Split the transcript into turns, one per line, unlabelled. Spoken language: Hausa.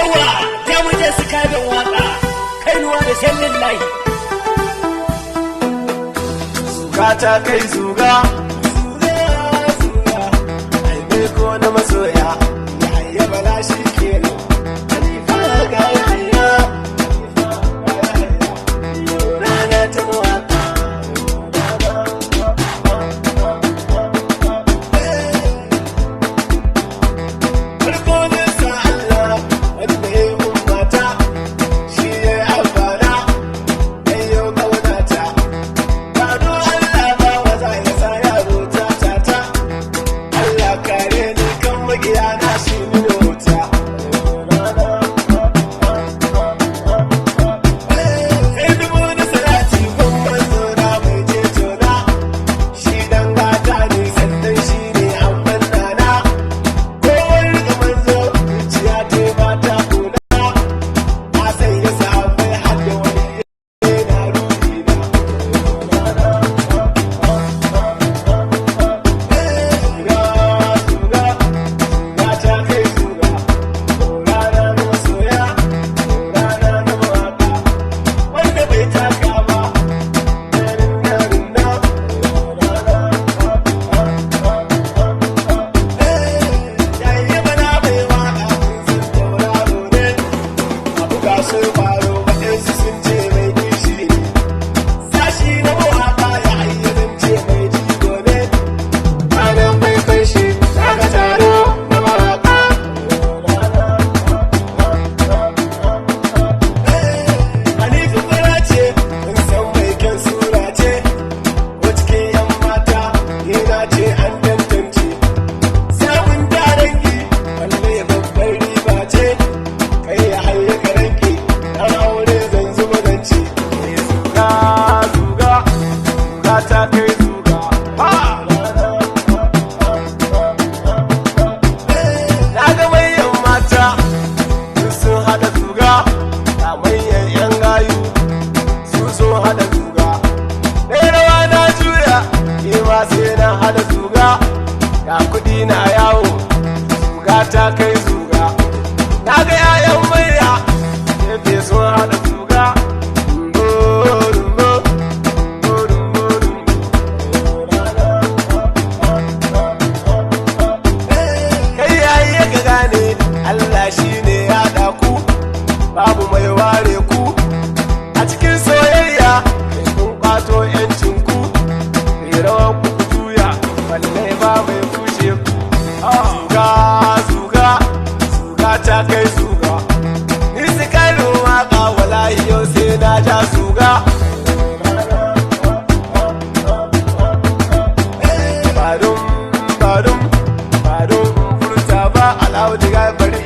yawa ya muje su kabin waka kainuwa da sallin layi
zuga ta kai zuga aibe ko na masoya ya bala shi kenan halifa ga yaya rana ta mawaka farko ne sa Allah wanda ya yi ummata shi ya yi amfana ayyo kaunata gado Allah ba waza ya sa yaro ta tata Allah kare ni kan magiya na shi mini wuta sai dubu da salati kun manzo na mai ceto na shi dan gata ne sannan shi ne amman nana kowar da manzo zuciya ta ba ta kuna a sai ya samu hadda wani yana ruhi na ta kai zuga na ga manyan mata sun hada zuga a manyan yan gayu su sun hada zuga ɗaya rawa na juya ma sai na hada zuga ga kudi na yawo zuga ta kai zuga na ga 'ya'yan manya gefe sun hada zuga Allah shi ne ya ku babu mai ware ku a cikin soyayya kun kwato yancin ku rawar ku juya balle ba mai kushe ku zuga zuga zuga ta kai zuga ni su kalu waka wallahi yau sai na ja zuga badum badum badum furta ba alawar bari